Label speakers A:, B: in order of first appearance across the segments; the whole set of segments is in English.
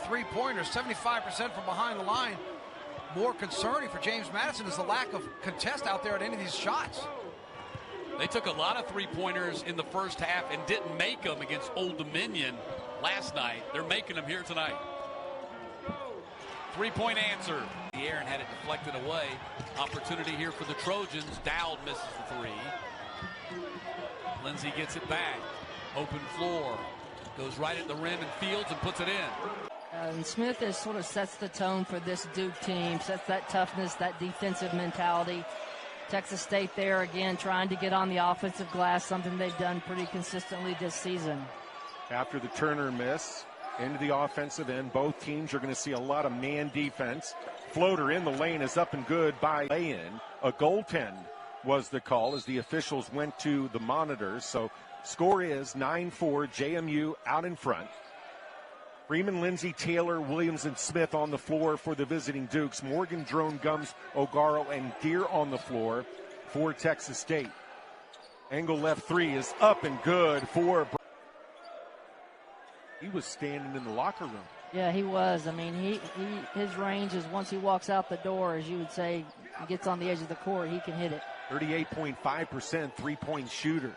A: three-pointers, 75% from behind the line. More concerning for James Madison is the lack of contest out there at any of these shots.
B: They took a lot of three-pointers in the first half and didn't make them against Old Dominion last night. They're making them here tonight. Three-point answer. The air and had it deflected away. Opportunity here for the Trojans. Dowd misses the three. Lindsay gets it back. Open floor. Goes right at the rim and Fields and puts it in.
C: And Smith is sort of sets the tone for this Duke team, sets that toughness, that defensive mentality. Texas State there again trying to get on the offensive glass, something they've done pretty consistently this season.
D: After the Turner miss, into the offensive end, both teams are going to see a lot of man defense. Floater in the lane is up and good by lay-in. A goaltend was the call as the officials went to the monitors. So score is 9-4, JMU out in front. Freeman, Lindsay, Taylor, Williams, and Smith on the floor for the visiting Dukes. Morgan, Drone, Gums, O'Garo, and Deere on the floor for Texas State. Angle left three is up and good for Bryce. He was standing in the locker room.
C: Yeah, he was. I mean, his range is once he walks out the door, as you would say, he gets on the edge of the court, he can hit it.
D: 38.5% three-point shooter.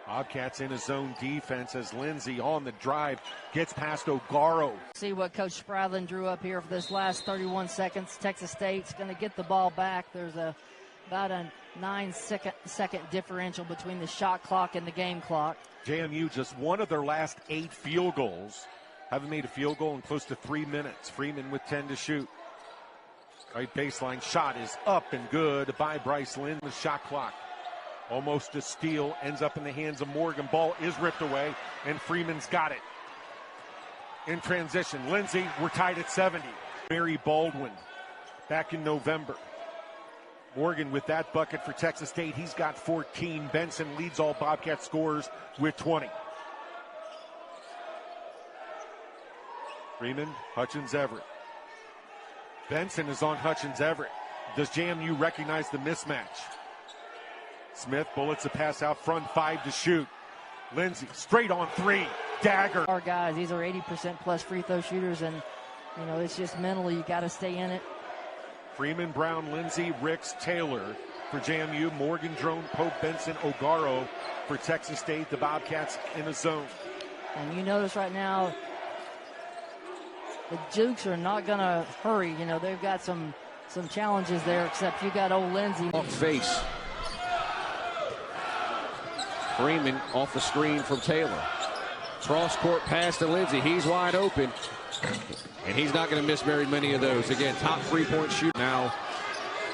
D: Bobcats in a zone defense as Lindsay on the drive gets past O'Garo.
C: See what Coach Spradlin drew up here for this last 31 seconds. Texas State's going to get the ball back. There's about a 9-second differential between the shot clock and the game clock.
D: JMU just one of their last 8 field goals. Haven't made a field goal in close to 3 minutes. Freeman with 10 to shoot. Right baseline shot is up and good by Bryce Lynn. The shot clock. Almost a steal, ends up in the hands of Morgan. Ball is ripped away, and Freeman's got it. In transition, Lindsay, we're tied at 70. Barry Baldwin back in November. Morgan with that bucket for Texas State. He's got 14. Benson leads all Bobcat scorers with 20. Freeman, Hutchins, Everett. Benson is on Hutchins, Everett. Does JMU recognize the mismatch? Smith bullets a pass out front, 5 to shoot. Lindsay straight on three, dagger.
C: Our guys, these are 80% plus free throw shooters, and you know it's just mentally you got to stay in it.
D: Freeman, Brown, Lindsay, Ricks, Taylor for JMU. Morgan, Drone, Pope, Benson, O'Garo for Texas State. The Bobcats in a zone.
C: And you notice right now the Dukes are not going to hurry. You know they've got some challenges there. Except you got old Lindsay.
E: Off face. Freeman off the screen from Taylor. Cross court pass to Lindsay. He's wide open. And he's not going to miss very many of those. Again, top three-point shooter. Now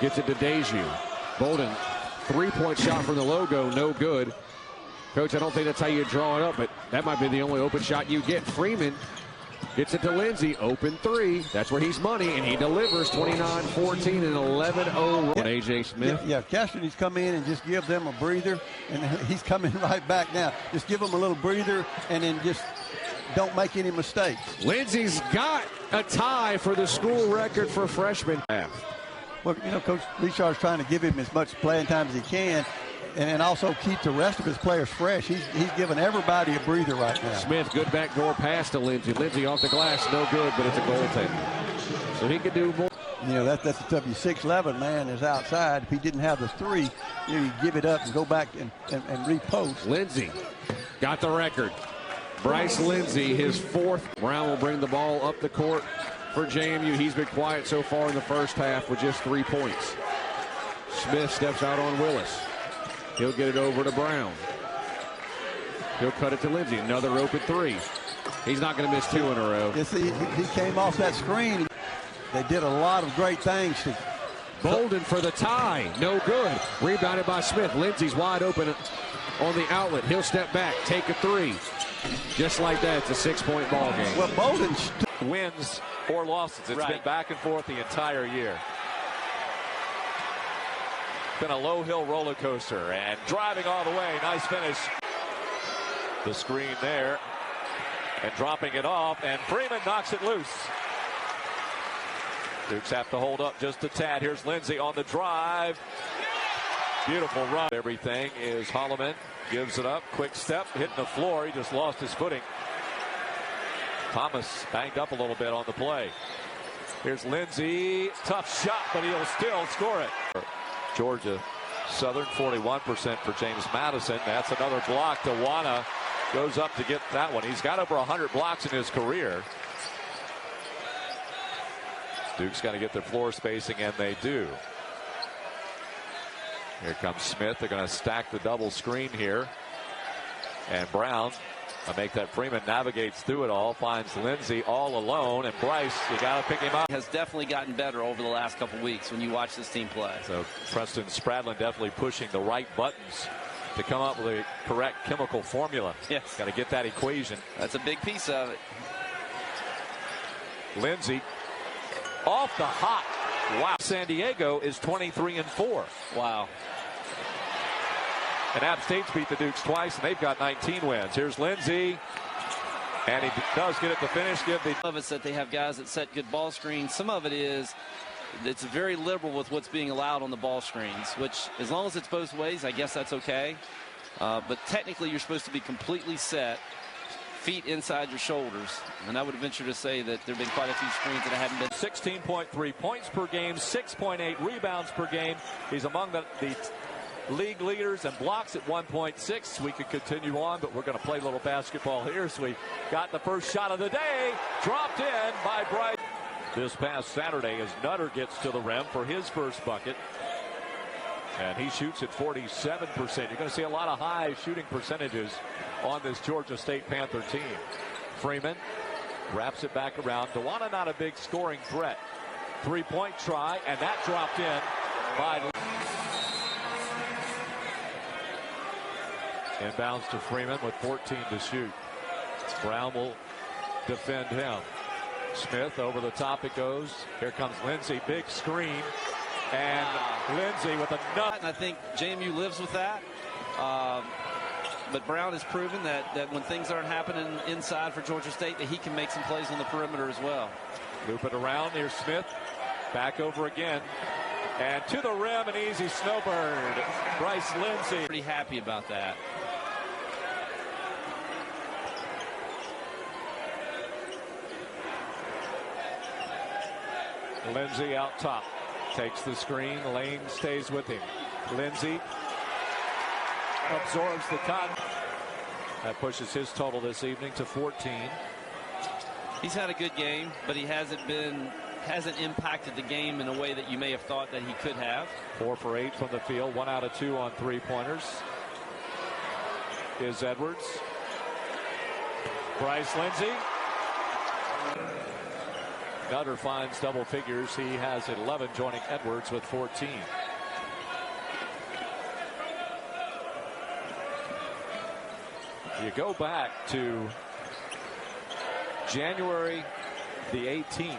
E: gets it to Deju. Bolden, three-point shot from the logo, no good. Coach, I don't think that's how you draw it up, but that might be the only open shot you get. Freeman gets it to Lindsay, open three. That's where he's money, and he delivers 29-14 and 11-0 run. A.J. Smith.
F: Yeah, Castro needs to come in and just give them a breather, and he's coming right back now. Just give them a little breather, and then just don't make any mistakes.
E: Lindsay's got a tie for the school record for freshman.
F: Well, you know, Coach Richard's trying to give him as much playing time as he can, and also keep the rest of his players fresh. He's giving everybody a breather right now.
E: Smith, good backdoor pass to Lindsay. Lindsay off the glass, no good, but it's a goaltender. So he could do more.
F: You know, that's the tough. 6'11" man is outside. If he didn't have the three, you know, you give it up and go back and repost.
E: Lindsay got the record. Bryce Lindsay, his fourth. Brown will bring the ball up the court for JMU. He's been quiet so far in the first half with just 3 points. Smith steps out on Willis. He'll get it over to Brown. He'll cut it to Lindsay. Another open three. He's not going to miss 2 in a row.
F: Yes, he came off that screen. They did a lot of great things.
E: Bolden for the tie. No good. Rebounded by Smith. Lindsay's wide open on the outlet. He'll step back, take a three. Just like that, it's a 6-point ball game.
F: Well, Bolden
G: wins or losses. It's been back and forth the entire year. Been a low-hill roller coaster, and driving all the way. Nice finish. The screen there, and dropping it off, and Freeman knocks it loose. Dukes have to hold up just a tad. Here's Lindsay on the drive. Beautiful run. Everything is Holloman. Gives it up. Quick step. Hitting the floor. He just lost his footing. Thomas banged up a little bit on the play. Here's Lindsay. Tough shot, but he'll still score it. Georgia Southern 41% for James Madison. That's another block. Tawana goes up to get that one. He's got over 100 blocks in his career. Duke's got to get their floor spacing, and they do. Here comes Smith. They're going to stack the double screen here. And Brown, make that Freeman navigates through it all, finds Lindsay all alone, and Bryce, you got to pick him up.
H: Has definitely gotten better over the last couple weeks when you watch this team play.
G: So Preston Spradlin definitely pushing the right buttons to come up with a correct chemical formula.
H: Yes.
G: Got to get that equation.
H: That's a big piece of it.
G: Lindsay off the hop. Wow. San Diego is 23-4.
H: Wow.
G: And App State's beat the Dukes twice, and they've got 19 wins. Here's Lindsay, and he does get it to finish.
H: Some of it's that they have guys that set good ball screens. Some of it is it's very liberal with what's being allowed on the ball screens, which as long as it's both ways, I guess that's okay. But technically, you're supposed to be completely set, feet inside your shoulders. And I would venture to say that there have been quite a few screens that haven't been.
G: 16.3 points per game, 6.8 rebounds per game. He's among the league leaders and blocks at 1.6. We could continue on, but we're going to play a little basketball here. So we got the first shot of the day, dropped in by Bryce. This past Saturday as Nutter gets to the rim for his first bucket. And he shoots at 47%. You're going to see a lot of high shooting percentages on this Georgia State Panther team. Freeman wraps it back around. Tawana not a big scoring threat. Three-point try, and that dropped in by inbounds to Freeman with 14 to shoot. Brown will defend him. Smith over the top it goes. Here comes Lindsay, big screen, and Lindsay with a nut.
H: And I think JMU lives with that. But Brown has proven that when things aren't happening inside for Georgia State, that he can make some plays on the perimeter as well.
G: Loop it around near Smith. Back over again. And to the rim, an easy snowbird. Bryce Lindsay.
H: Pretty happy about that.
G: Lindsay out top. Takes the screen. Lane stays with him. Lindsay absorbs the cut. That pushes his total this evening to 14.
H: He's had a good game, but he hasn't impacted the game in a way that you may have thought that he could have.
G: 4 for 8 from the field. 1 out of 2 on three-pointers. Is Edwards. Bryce Lindsay. Nutter finds double figures. He has 11, joining Edwards with 14. You go back to January the 18th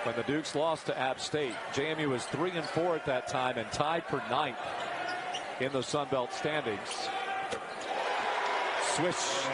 G: when the Dukes lost to App State. JMU was 3-4 at that time and tied for 9th in the Sun Belt standings. Swish.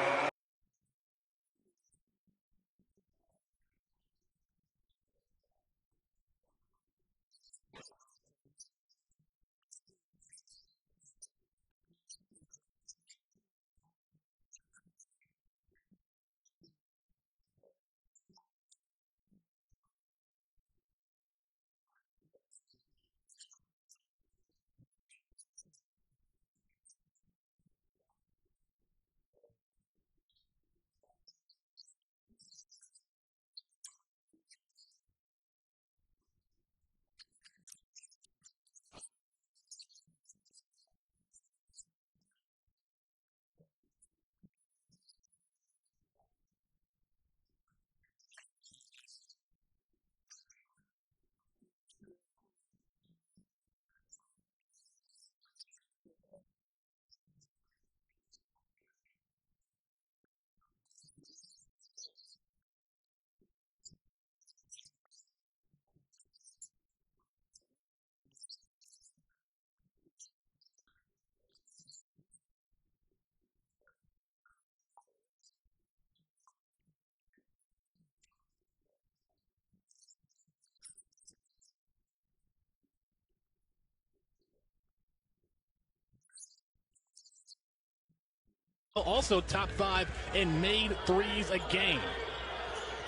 I: Also top 5 in made threes a game.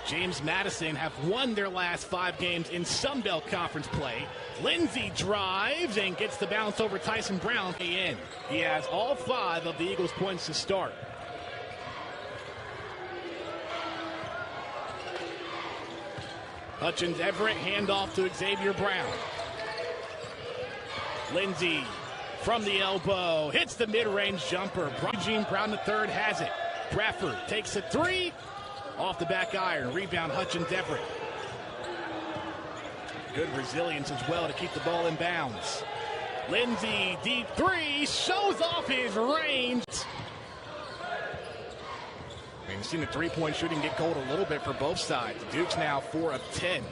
I: James Madison have won their last 5 games in Sun Belt Conference play. Lindsay drives and gets the bounce over Tyson Brown. He has all 5 of the Eagles' points to start. Hutchins Everett, handoff to Xavier Brown. Lindsay from the elbow, hits the mid-range jumper. Eugene Brown III has it. Bradford takes a 3, off the back iron. Rebound Hutchins Everett. Good resilience as well to keep the ball in bounds. Lindsay, deep 3, shows off his range. We've seen the three-point shooting get cold a little bit for both sides. The Dukes now 4 of 10.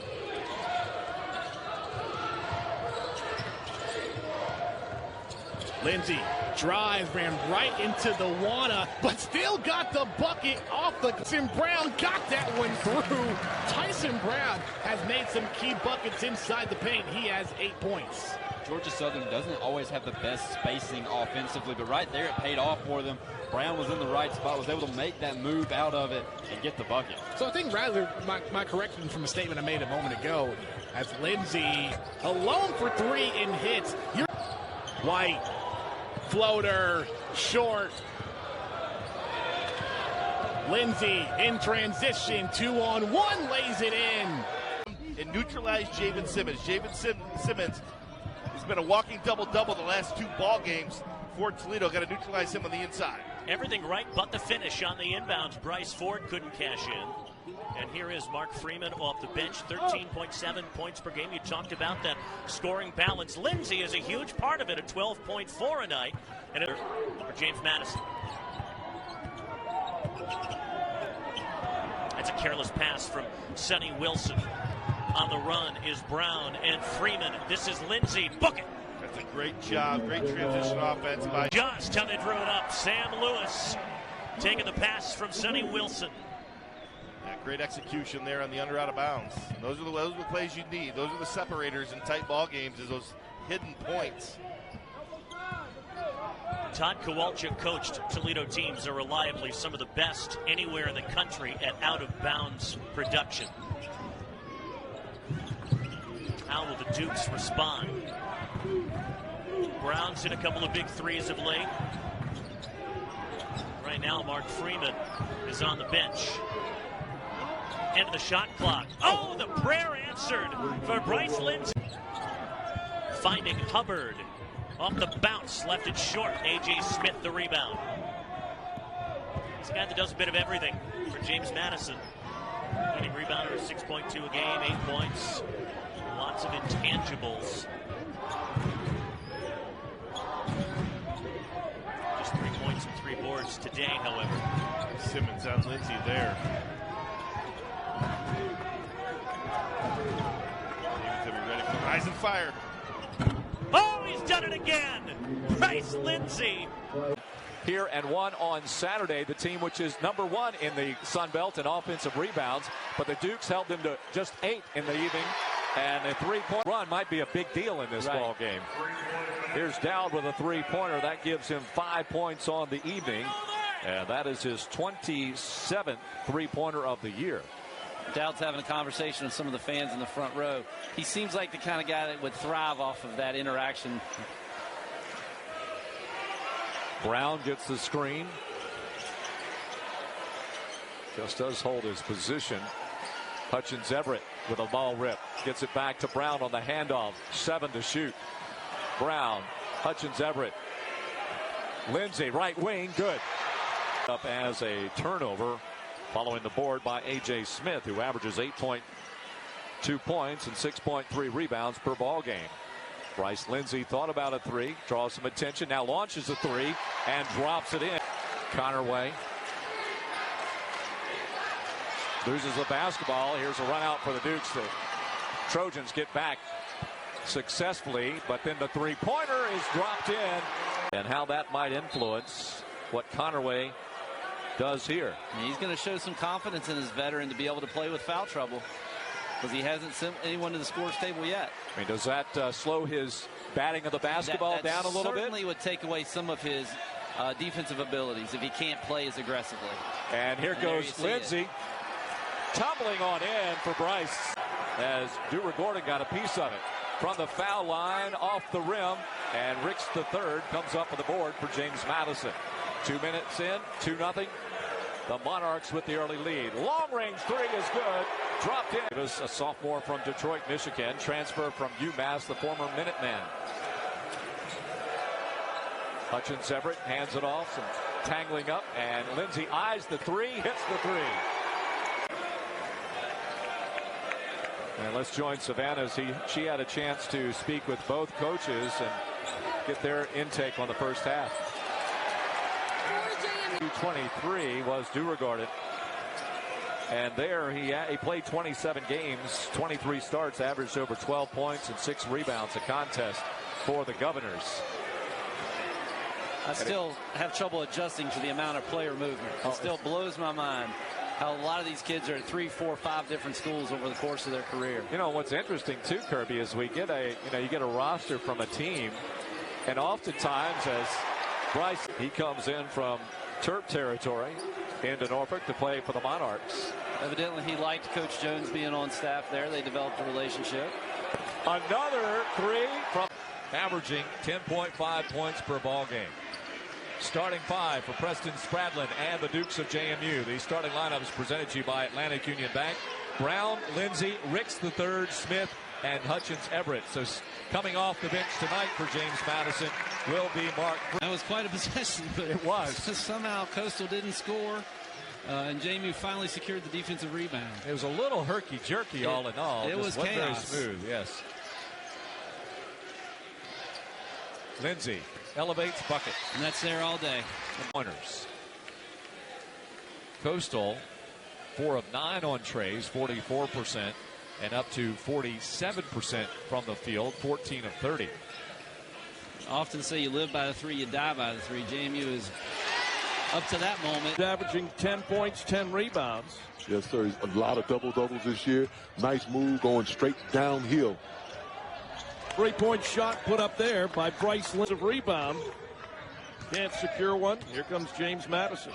I: Lindsay drives, ran right into the Wana, but still got the bucket off the Tyson Brown. Got that one through. Tyson Brown has made some key buckets inside the paint. He has 8 points.
J: Georgia Southern doesn't always have the best spacing offensively, but right there it paid off for them. Brown was in the right spot, was able to make that move out of it and get the bucket.
I: So I think rather my correction from a statement I made a moment ago, as Lindsay alone for 3 in hits. White, floater, short. Lindsay in transition, 2-on-1, lays it in.
K: And neutralized Javen Simmons. Javen Simmons has been a walking double-double the last 2 ball games for Toledo. Got to neutralize him on the inside.
L: Everything right but the finish on the inbounds. Bryce Ford couldn't cash in. And here is Mark Freeman off the bench, 13.7 points per game. You talked about that scoring balance. Lindsay is a huge part of it, at 12.4 a night. And for James Madison. That's a careless pass from Sonny Wilson. On the run is Brown and Freeman. This is Lindsay. Book it.
K: That's a great job. Great transition offense by.
L: Just how they drew it up. Sam Lewis taking the pass from Sonny Wilson.
K: Yeah, great execution there on the under out of bounds. Those are the plays you need. Those are the separators in tight ball games, is those hidden points.
L: Todd Kowalczyk coached Toledo teams are reliably some of the best anywhere in the country at out-of-bounds production. How will the Dukes respond? Brown's hit a couple of big threes of late. Right now, Mark Freeman is on the bench. End of the shot clock. Oh, the prayer answered for Bryce Lindsay. Finding Hubbard. Off the bounce, left it short. A.J. Smith, the rebound. He's a guy that does a bit of everything for James Madison. Leading rebounder, 6.2 a game, 8 points. Lots of intangibles. Just 3 points and 3 boards today, however.
K: Simmons on Lindsay there. David's gonna be ready for rise and fire.
L: Oh, he's done it again. Bryce Lindsay.
G: Here and one on Saturday, the team which is #1 in the Sun Belt in offensive rebounds, but the Dukes held them to just 8 in the evening, and a 3-point run might be a big deal in this ball game. Here's Dowd with a 3-pointer. That gives him 5 points on the evening, and that is his 27th 3-pointer of the year.
H: Dowd's having a conversation with some of the fans in the front row. He seems like the kind of guy that would thrive off of that interaction.
G: Brown gets the screen. Just does hold his position. Hutchins Everett with a ball rip. Gets it back to Brown on the handoff. 7 to shoot. Brown, Hutchins Everett. Lindsay, right wing, good. Up as a turnover. Following the board by A.J. Smith, who averages 8.2 points and 6.3 rebounds per ball game. Bryce Lindsay thought about a 3, draws some attention, now launches a 3 and drops it in. Connerway loses the basketball. Here's a run out for the Dukes. The Trojans get back successfully, but then the 3-pointer is dropped in. And how that might influence what Connerway does here.
H: He's going to show some confidence in his veteran to be able to play with foul trouble, because he hasn't sent anyone to the scores table yet.
G: I mean, does that slow his batting of the basketball down a little bit?
H: Certainly would take away some of his defensive abilities if he can't play as aggressively.
G: And here goes Lindsay. tumbling on in for Bryce as Dewar-Gordon got a piece of it. From the foul line, off the rim, and Ricks III comes up on the board for James Madison. 2 minutes in, 2-0. The Monarchs with the early lead. Long-range three is good. Dropped in. It was a sophomore from Detroit, Michigan. Transfer from UMass, the former Minuteman. Hutchins Everett hands it off. Some tangling up. And Lindsay eyes the three. Hits the three. And let's join Savannah as she had a chance to speak with both coaches and get their intake on the first half. 23 was Dewar-Gordon. And there he played 27 games, 23 starts, averaged over 12 points and 6 rebounds, a contest for the Governors.
H: I still have trouble adjusting to the amount of player movement. It still blows my mind how a lot of these kids are at 3, 4, 5 different schools over the course of their career.
G: You know, what's interesting too, Kirby, is you get a roster from a team, and oftentimes as Bryce, he comes in from Terp territory into Norfolk to play for the Monarchs.
H: Evidently he liked Coach Jones being on staff there. They developed a relationship.
G: Another three from
B: averaging 10.5 points per ball game. Starting 5 for Preston Spradlin and the Dukes of JMU. The starting lineup is presented to you by Atlantic Union Bank. Brown, Lindsay, Ricks III, Smith, and Hutchins Everett. So coming off the bench tonight for James Madison will be Mark.
M: That was quite a possession, but
G: it was.
M: Somehow Coastal didn't score, and JMU finally secured the defensive rebound.
B: It was a little herky-jerky all in all.
M: It was chaos.
B: Very smooth, yes. Lindsay elevates bucket.
M: And that's there all day.
B: Pointers. Coastal 4 of 9 on trays, 44%, and up to 47% from the field, 14 of 30.
M: I often say you live by the three, you die by the three. JMU is up to that moment.
N: Averaging 10 points, 10 rebounds.
O: Yes, sir. A lot of double-doubles this year. Nice move going straight downhill.
N: 3-point shot put up there by Bryce Lindsay. Rebound. Can't secure one. Here comes James Madison.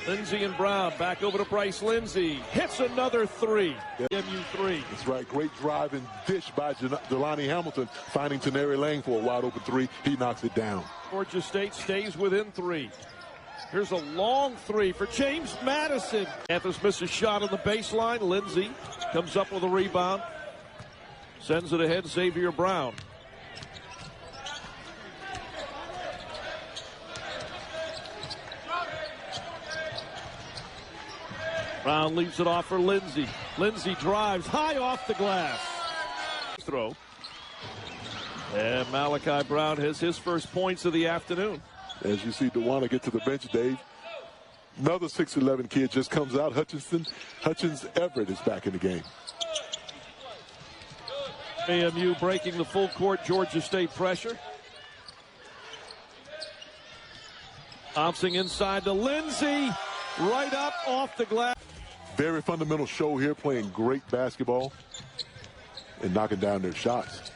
N: Lindsay and Brown back over to Bryce Lindsay. Hits another three. MU three.
O: That's right. Great drive and dish by Jelani Hamilton, finding Tenary Lane for a wide open three. He knocks it down.
N: Georgia State stays within 3. Here's a long 3 for James Madison. Panthers miss a shot on the baseline. Lindsay comes up with a rebound. Sends it ahead, Xavier Brown. Brown leaves it off for Lindsay. Lindsay drives high off the glass. Throw. And Malachi Brown has his first points of the afternoon.
O: As you see DeWanna get to the bench, Dave, another 6'11" kid just comes out. Hutchins Everett is back in the game.
N: AMU breaking the full court Georgia State pressure. Bouncing inside to Lindsay. Right up off the glass.
O: Very fundamental show here, playing great basketball and knocking down their shots.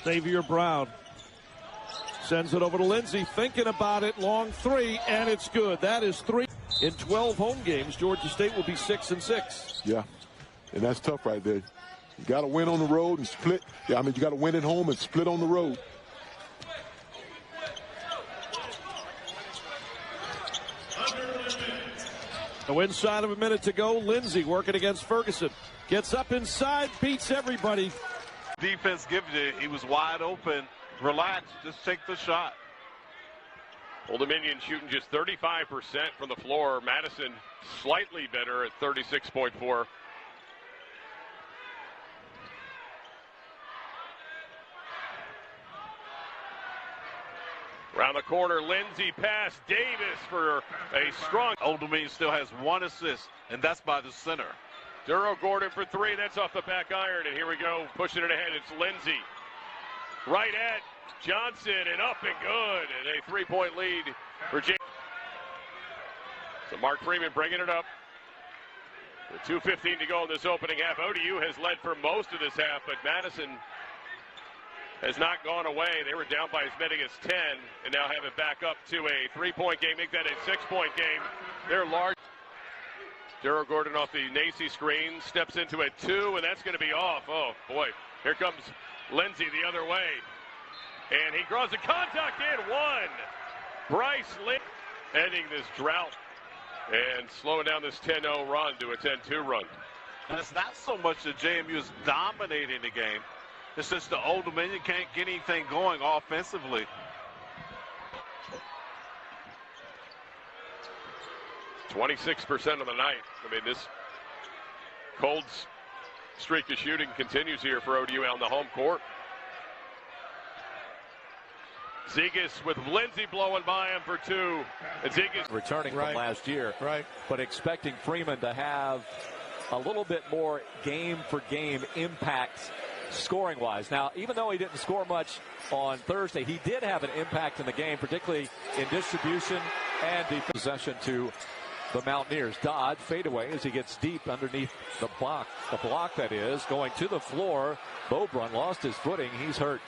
N: Xavier Brown sends it over to Lindsay, thinking about it. Long 3, and it's good. That is 3. In 12 home games, Georgia State will be 6-6.
O: Yeah, and that's tough right there. You got to win on the road and split. Yeah, I mean, you got to win at home and split on the road.
N: So inside of a minute to go, Lindsay working against Ferguson. Gets up inside, beats everybody.
P: Defense gives you, he was wide open. Relax, just take the shot.
Q: Old Dominion shooting just 35% from the floor. Madison slightly better at 36.4. Around the corner, Lindsay pass Davis for a strong.
P: Old Dominion still has 1 assist, and that's by the center.
Q: Dewar-Gordon for 3. That's off the back iron, and here we go, pushing it ahead. It's Lindsay. Right at Johnson, and up and good, and a 3-point lead for James. So Mark Freeman bringing it up. With 2:15 to go in this opening half. ODU has led for most of this half, but Madison has not gone away. They were down by as many as 10 and now have it back up to a 3-point game. Make that a 6-point game. They're large. Darrell Gordon off the Nacy screen, steps into a 2, and that's going to be off. Oh, boy. Here comes Lindsay the other way. And he draws a contact in. 1. Bryce Lindsay ending this drought and slowing down this 10-0 run to a 10-2 run.
P: And it's not so much that JMU is dominating the game. It's just the Old Dominion can't get anything going offensively.
Q: .26% of the night. I mean, this cold streak of shooting continues here for ODU on the home court. Zegas with Lindsay blowing by him for 2. And Zegas
G: returning from last year, but expecting Freeman to have a little bit more game-for-game impact scoring-wise. Now, even though he didn't score much on Thursday, he did have an impact in the game, particularly in distribution and defense. Possession to the Mountaineers. Dodd fadeaway as he gets deep underneath the block that is, going to the floor. Beaubrun lost his footing. He's hurt.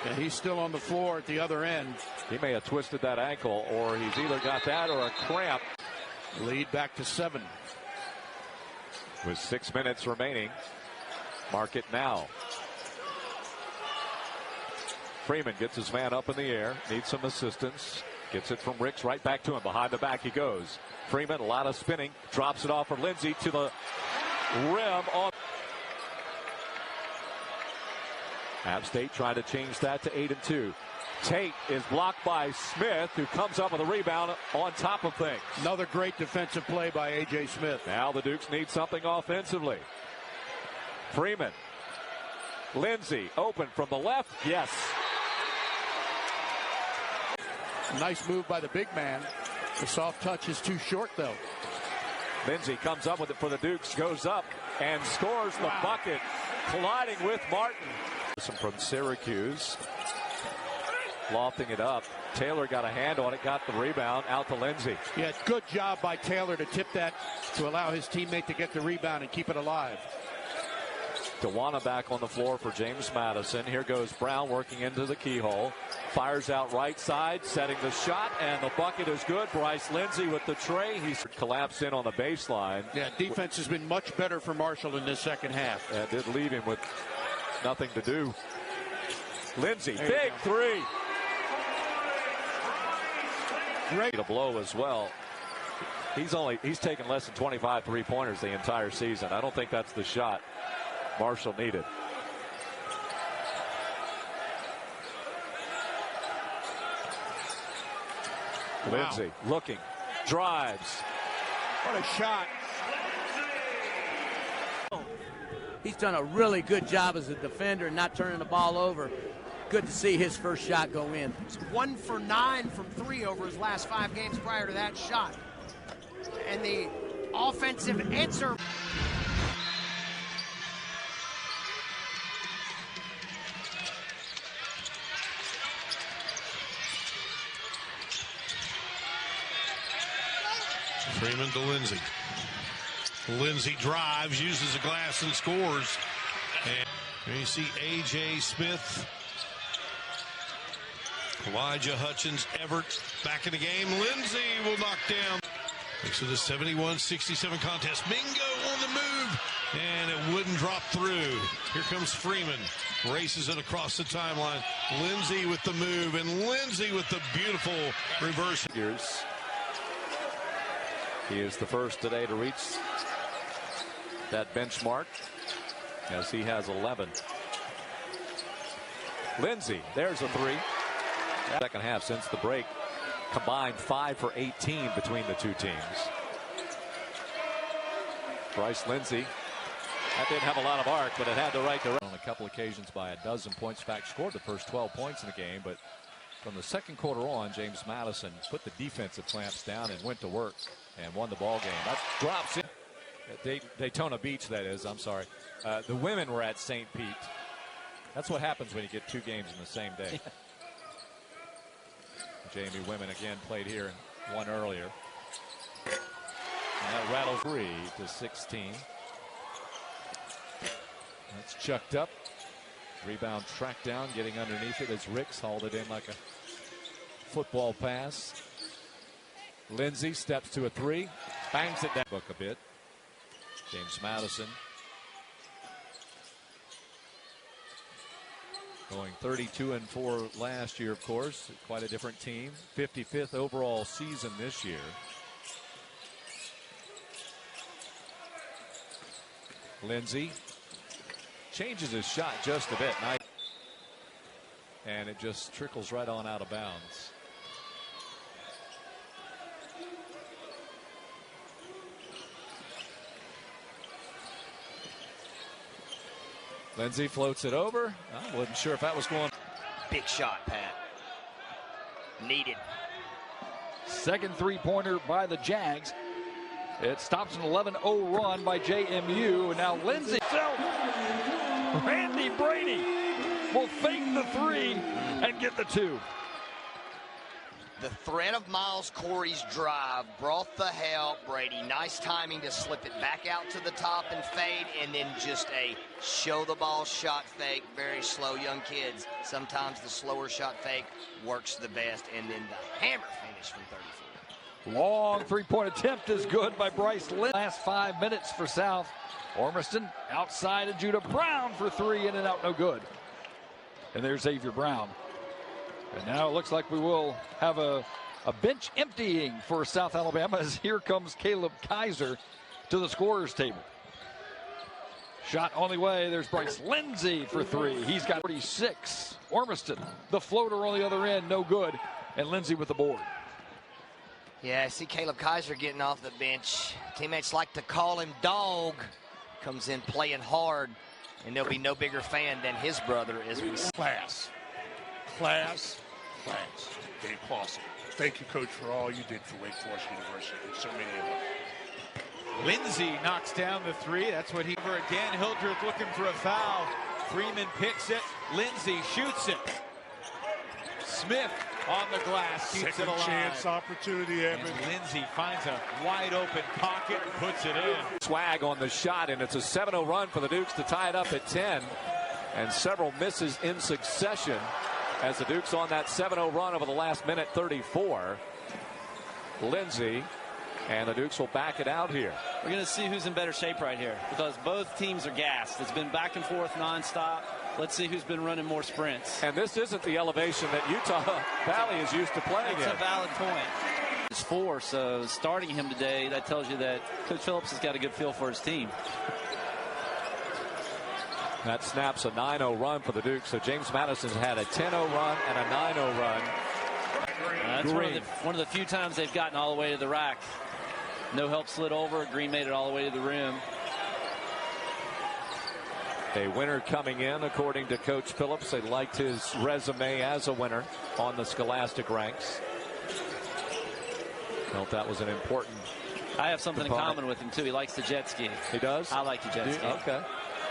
I: And he's still on the floor at the other end.
G: He may have twisted that ankle, or he's either got that or a cramp.
I: Lead back to 7.
G: With 6 minutes remaining. Mark it now. Freeman gets his man up in the air. Needs some assistance. Gets it from Ricks right back to him. Behind the back he goes. Freeman, a lot of spinning. Drops it off for Lindsay to the rim. App State trying to change that to 8-2. Tate is blocked by Smith, who comes up with a rebound on top of things.
I: Another great defensive play by A.J. Smith.
G: Now the Dukes need something offensively. Freeman. Lindsay open from the left. Yes.
I: Nice move by the big man. The soft touch is too short, though.
G: Lindsay comes up with it for the Dukes, goes up and scores the bucket, colliding with Martin. From Syracuse. Lofting it up. Taylor got a hand on it, got the rebound, out to Lindsay.
I: Yeah, good job by Taylor to tip that to allow his teammate to get the rebound and keep it alive.
G: Dewana back on the floor for James Madison. Here goes Brown working into the keyhole. Fires out right side, setting the shot, and the bucket is good. Bryce Lindsay with the tray. He's collapsed in on the baseline.
I: Yeah, defense has been much better for Marshall in this second half.
G: That did leave him with nothing to do. Lindsay, big 3. Great to blow as well. He's taken less than 25 3-pointers the entire season. I don't think that's the shot Marshall needed. Wow. Lindsay looking, drives.
I: What a shot.
R: He's done a really good job as a defender and not turning the ball over. Good to see his first shot go in.
S: He's 1 for 9 from 3 over his last 5 games prior to that shot. And the offensive answer.
T: Freeman to Lindsay. Lindsay drives, uses the glass, and scores. And you see A.J. Smith, Elijah Hutchins, Everett back in the game. Lindsay will knock down. Makes it a 71-67 contest. Mingo on the move, and it wouldn't drop through. Here comes Freeman. Races it across the timeline. Lindsay with the move, and Lindsay with the beautiful reverse.
G: He is the first today to reach that benchmark, as he has 11. Lindsay, there's a 3. Second half since the break, combined 5 for 18 between the two teams. Bryce Lindsay, that didn't have a lot of arc, but it had the right direction.
U: On a couple occasions by a dozen points. In fact, scored the first 12 points in the game, but from the second quarter on, James Madison put the defensive clamps down and went to work and won the ball game. That drops in. Daytona Beach, that is. I'm sorry. The women were at St. Pete. That's what happens when you get 2 games in the same day. Jamie women again played here and won earlier. And that rattles 3 to 16. That's chucked up. Rebound tracked down, getting underneath it as Ricks hauled it in like a football pass. Lindsay steps to a three, bangs it down a bit. James Madison going 32-4 last year, of course. Quite a different team. 55th overall season this year. Lindsay changes his shot just a bit. And it just trickles right on out of bounds. Lindsay floats it over. I wasn't sure if that was going.
A: Big shot, Pat. Needed.
V: Second three-pointer by the Jags. It stops an 11-0 run by JMU. And now Lindsay. Randy Brady will fake the three and get the two.
A: The threat of Miles Corey's drive brought the help. Brady, nice timing to slip it back out to the top and fade, and then just a show the ball shot fake. Very slow young kids. Sometimes the slower shot fake works the best, and then the hammer finish from 34.
V: Long three-point attempt is good by Bryce. Last 5 minutes for South. Ormiston outside of Judah Brown for three, in and out, no good. And there's Xavier Brown. And now it looks like we will have a bench emptying for South Alabama, as here comes Caleb Kaiser to the scorer's table. Shot on the way. There's Bryce Lindsay for three. He's got 46. Ormiston, the floater on the other end, no good. And Lindsay with the board.
A: Yeah, I see Caleb Kaiser getting off the bench. Teammates like to call him dog. Comes in playing hard, and there'll be no bigger fan than his brother as we
W: Class. Dave Clawson. Thank you, Coach, for all you did for Wake Forest University and so many of them.
X: Lindsay knocks down the three. That's what he over again. Hildreth looking for a foul. Freeman picks it. Lindsay shoots it. Smith on the glass keeps it alive.
W: Second chance opportunity, Evan.
X: And Lindsay finds a wide open pocket and puts it in.
U: Swag on the shot, and it's a 7-0 run for the Dukes to tie it up at 10. And several misses in succession as the Dukes on that 7-0 run over the last minute 34. Lindsay, and the Dukes will back it out here.
H: We're going to see who's in better shape right here, because both teams are gassed. It's been back and forth nonstop. Let's see who's been running more sprints.
U: And this isn't the elevation that Utah Valley is used to playing in.
H: That's a valid point. It's 4, so starting him today, that tells you that Coach Phillips has got a good feel for his team.
U: That snaps a 9-0 run for the Dukes. So James Madison's had a 10-0 run and a 9-0 run.
H: That's one of the few times they've gotten all the way to the rack. No help slid over. Green made it all the way to the rim.
U: A winner coming in, according to Coach Phillips. They liked his resume as a winner on the Scholastic ranks. Felt that was an important
H: I have something in common with him, too. He likes the jet ski.
U: He does?
H: I like the jet ski.
U: Okay.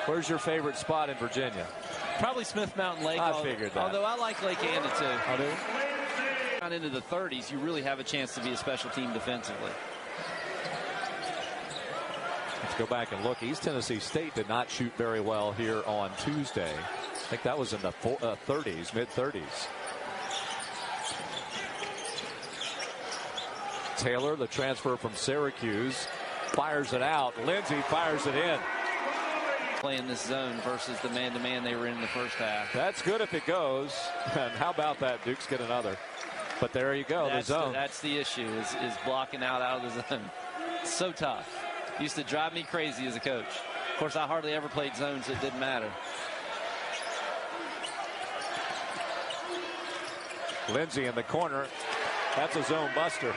U: Where's your favorite spot in Virginia?
H: Probably Smith Mountain Lake.
U: I figured that.
H: Although I like Lake Anna, too.
U: I do?
H: Down into the 30s, you really have a chance to be a special team defensively.
U: Let's go back and look. East Tennessee State did not shoot very well here on Tuesday. I think that was in the 30s, mid-30s. Taylor, the transfer from Syracuse, fires it out. Lindsay fires it in.
H: Playing this zone versus the man-to-man they were in the first half.
U: That's good if it goes. And how about that? Dukes get another. But there you go, the zone.
H: That's the issue, is blocking out of the zone. It's so tough. Used to drive me crazy as a coach. Of course, I hardly ever played zone, so it didn't matter.
U: Lindsay in the corner. That's a zone buster.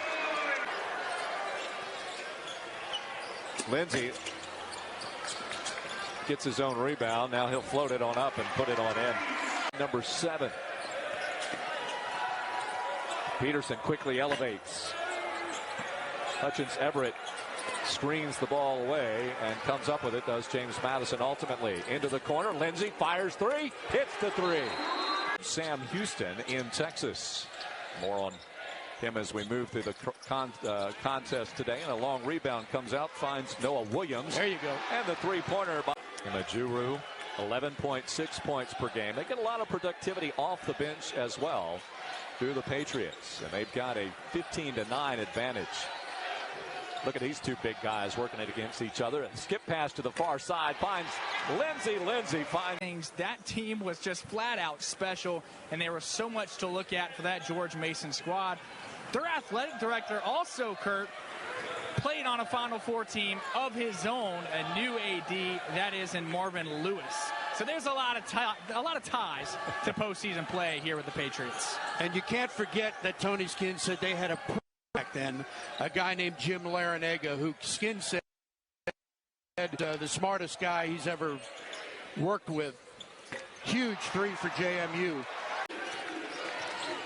U: Lindsay gets his own rebound. Now he'll float it on up and put it on in. Number 7. Peterson quickly elevates. Hutchins Everett screens the ball away and comes up with it, does James Madison ultimately. Into the corner. Lindsay fires 3. Hits the 3. Sam Houston in Texas. More on him as we move through the contest today. And a long rebound comes out, finds Noah Williams.
X: There you go.
U: And the three-pointer by Imajuru
G: 11.6 points per game. They get a lot of productivity off the bench as well through the Patriots. And they've got a 15-9 advantage. Look at these two big guys working it against each other. And skip pass to the far side finds Lindsay. Lindsay finds.
C: That team was just flat out special, and there was so much to look at for that George Mason squad. Their athletic director also, Kurt, played on a Final Four team of his own, a new AD, that is in Marvin Lewis. So there's a lot of ties to postseason play here with the Patriots.
D: And you can't forget that Tony Skinn said they had a back then, a guy named Jim Larinaga, who Skinn said the smartest guy he's ever worked with. Huge three for JMU.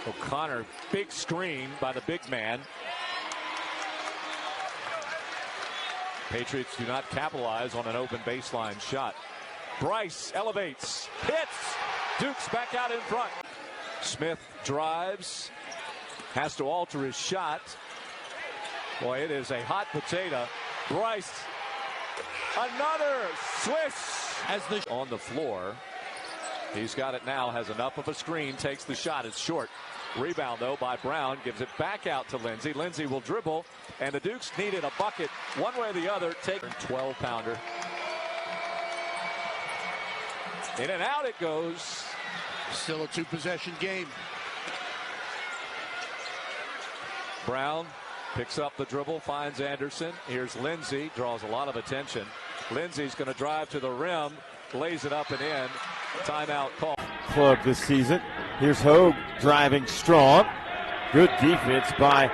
G: O'Connor, big screen by the big man. Patriots do not capitalize on an open baseline shot. Bryce elevates, hits. Duke's back out in front. Smith drives, has to alter his shot. Boy, it is a hot potato. Bryce, another swish as on the floor. He's got it now, has enough of a screen, takes the shot. It's short. Rebound, though, by Brown. Gives it back out to Lindsay. Lindsay will dribble, and the Dukes needed a bucket one way or the other. Take 12-pounder. In and out it goes.
D: Still a two-possession game.
G: Brown picks up the dribble, finds Anderson. Here's Lindsay, draws a lot of attention. Lindsay's going to drive to the rim, lays it up and in. Timeout call.
E: Club this season. Here's Hogue driving strong. Good defense by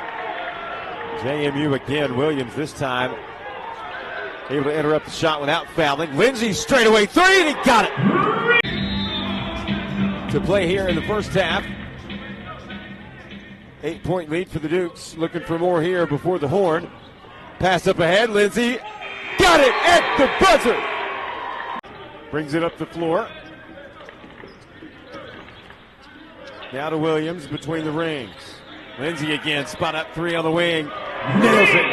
E: JMU again. Williams this time able to interrupt the shot without fouling. Lindsay straightaway three, and he got it. To play here in the first half. 8-point lead for the Dukes. Looking for more here before the horn. Pass up ahead. Lindsay got it at the buzzer. Brings it up the floor. Now to Williams between the rings. Lindsay again, spot up three on the wing. Nails it.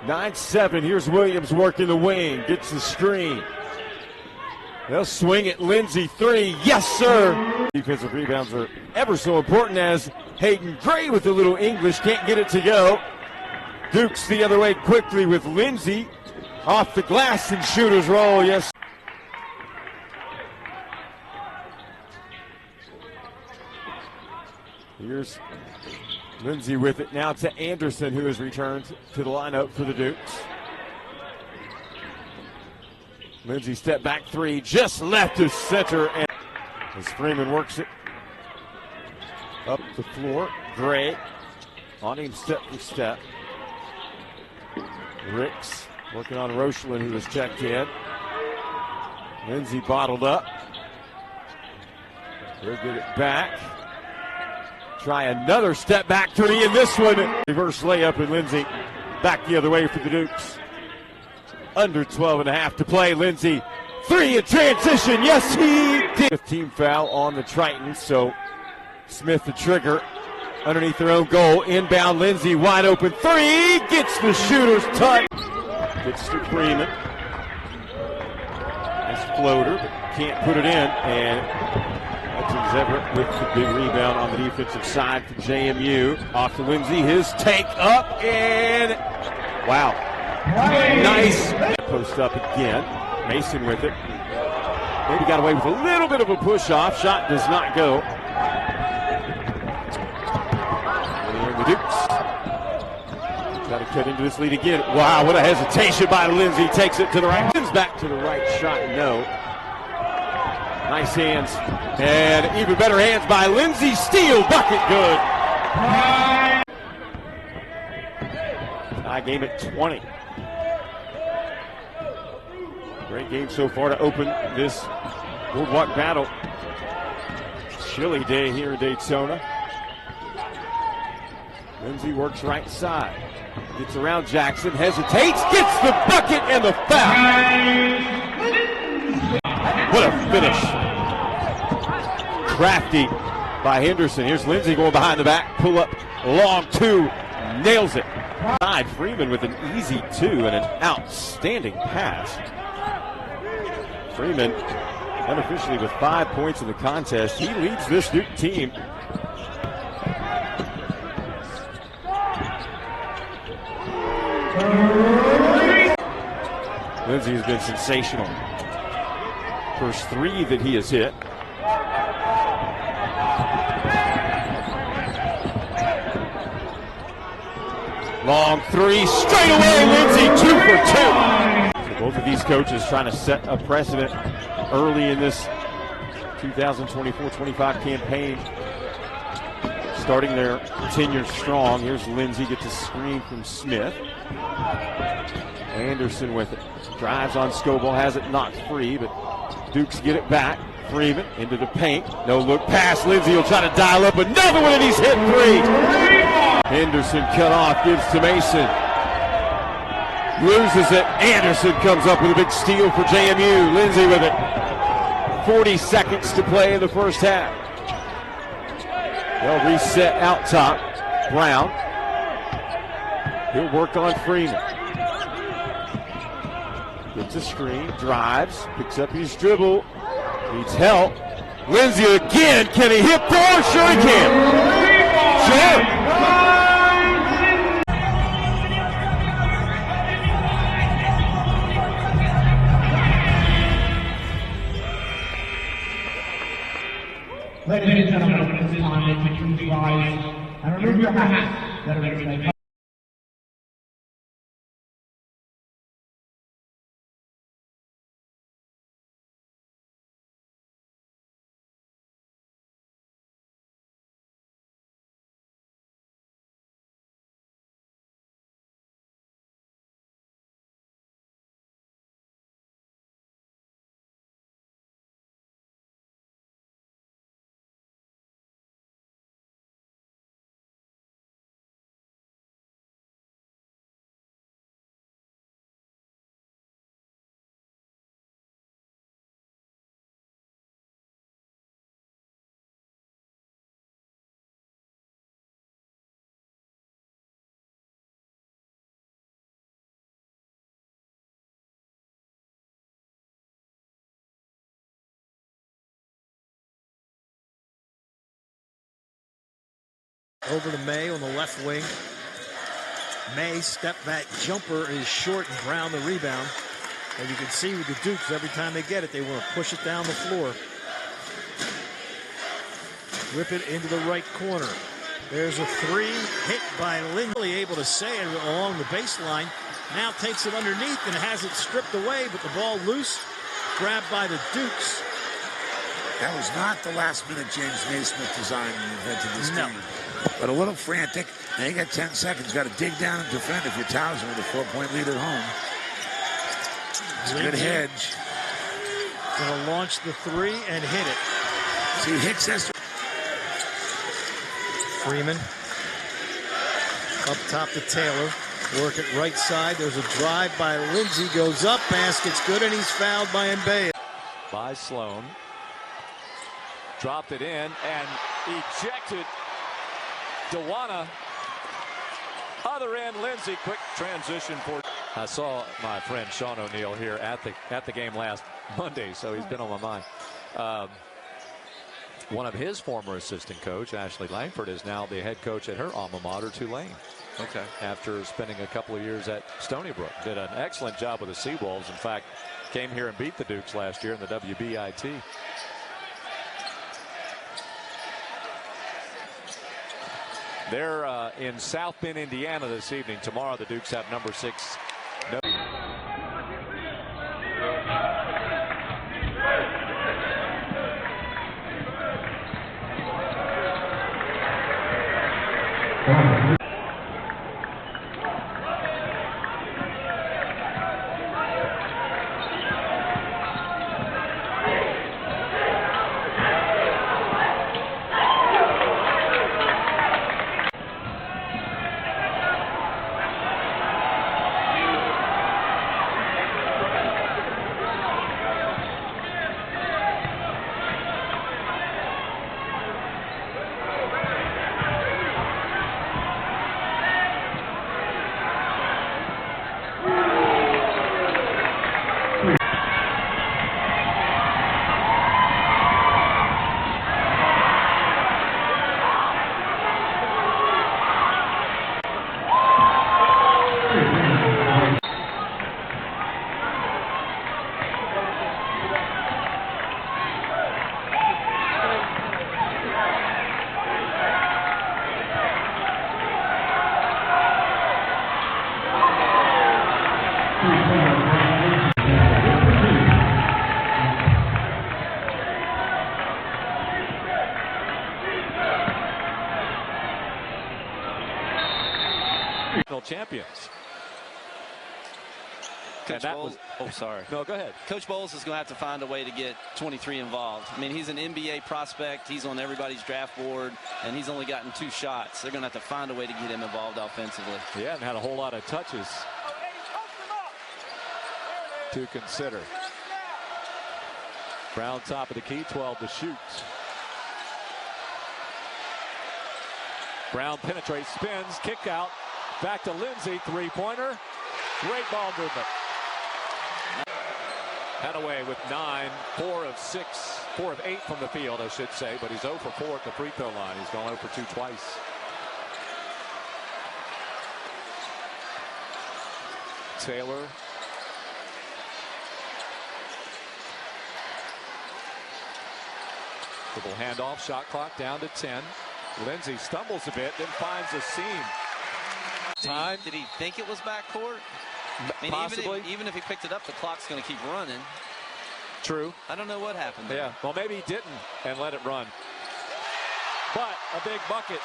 E: (9-7). Here's Williams working the wing. Gets the screen. They'll swing it. Lindsay three. Yes, sir. Defensive rebounds are ever so important as Hayden Gray with a little English can't get it to go. Dukes the other way quickly with Lindsay. Off the glass and shooter's roll, yes. Here's Lindsay with it now to Anderson, who has returned to the lineup for the Dukes. Lindsay step back three, just left to center. And as Freeman works it up the floor, Gray on him step for step. Ricks working on Rochland, who was checked in. Lindsay bottled up. He'll get it back. Try another step back three, and this one, reverse layup, and Lindsay back the other way for the Dukes. Under 12.5 to play. Lindsay, three in transition. Yes, he did. 15 foul on the Tritons, so Smith the trigger underneath their own goal. Inbound, Lindsay wide open three. Gets the shooter's touch. Gets to Freeman. Nice floater, but can't put it in. And Hutchins Everett with the big rebound on the defensive side for JMU. Off to Lindsay. His take up and wow. Nice. Post up again. Mason with it. Maybe got away with a little bit of a push off. Shot does not go. And the Dukes got to cut into this lead again. Wow, what a hesitation by Lindsay. Takes it to the right. Back to the right shot. No. Nice hands. And even better hands by Lindsay. Steal. Bucket. Good. Tie game at 20. Great game so far to open this Boardwalk battle. Chilly day here in Daytona. Lindsay works right side. Gets around Jackson, hesitates, gets the bucket and the foul. What a finish. Crafty by Henderson. Here's Lindsay going behind the back. Pull up, long two, nails it. Freeman with an easy 2 and an outstanding pass. Freeman unofficially with 5 points in the contest. He leads this Duke team. Lindsay has been sensational. First 3 that he has hit. Long 3, straight away, Lindsay, 2 for 2. So both of these coaches trying to set a precedent early in this 2024-25 campaign. Starting their tenure strong. Here's Lindsay, gets a screen from Smith. Anderson with it. Drives on Scobell, has it knocked free, but Dukes get it back. Freeman into the paint. No look pass. Lindsay will try to dial up another one, and he's hit 3. Henderson cut off, gives to Mason. Loses it. Anderson comes up with a big steal for JMU. Lindsay with it. 40 seconds to play in the first half. They'll reset out top. Brown. He'll work on Freeman. Gets a screen, drives, picks up his dribble, needs help. Lindsay again, can he hit 4? Sure he can. Sure.
F: Ladies and gentlemen, at this time, if you please rise and remove your hats that are in
J: Over to May on the left wing. May step back jumper is short and Brown the rebound. And you can see with the Dukes, every time they get it, they want to push it down the floor. Whip it into the right corner. There's a 3 hit by Lindsay, able to say it along the baseline. Now takes it underneath and has it stripped away, but the ball loose. Grabbed by the Dukes.
K: That was not the last-minute James Naismith design when he invented this team. But a little frantic. Now you got 10 seconds. Got to dig down and defend if you're Towson with a 4-point lead at home. It's a good hedge.
J: Gonna launch the 3 and hit it.
K: See, Hicks has to...
J: Freeman. Up top to Taylor. Work it right side. There's a drive by Lindsay. Goes up. Basket's good, and he's fouled by Mbaye.
G: By Sloan. Dropped it in and ejected. Dewana. Other end, Lindsay. Quick transition for. I saw my friend Sean O'Neill here at the game last Monday, so he's been on my mind. One of his former assistant coach, Ashley Langford, is now the head coach at her alma mater, Tulane.
U: Okay.
G: After spending a couple of years at Stony Brook. Did an excellent job with the Seawolves. In fact, came here and beat the Dukes last year in the WBIT. They're in South Bend, Indiana this evening. Tomorrow the Dukes have number 6.
U: Champions.
H: Coach Bowles, sorry.
U: No, go ahead.
H: Coach Bowles is going to have to find a way to get 23 involved. I mean, he's an NBA prospect. He's on everybody's draft board, and he's only gotten 2 shots. They're going to have to find a way to get him involved offensively.
U: He hasn't had a whole lot of touches to consider. Brown top of the key, 12 to shoot. Brown penetrates, spins, kick out. Back to Lindsay, three-pointer. Great ball movement. Hadaway with 9, 4 of 8 from the field, I should say, but he's 0 for 4 at the free throw line. He's gone 0 for 2 twice. Taylor. Dribble handoff, shot clock down to 10. Lindsay stumbles a bit, then finds a seam. Time.
H: Did he think it was backcourt? I mean,
U: possibly.
H: Even if he picked it up, the clock's going to keep running.
U: True.
H: I don't know what happened there.
U: Yeah, well, maybe he didn't and let it run. But a big bucket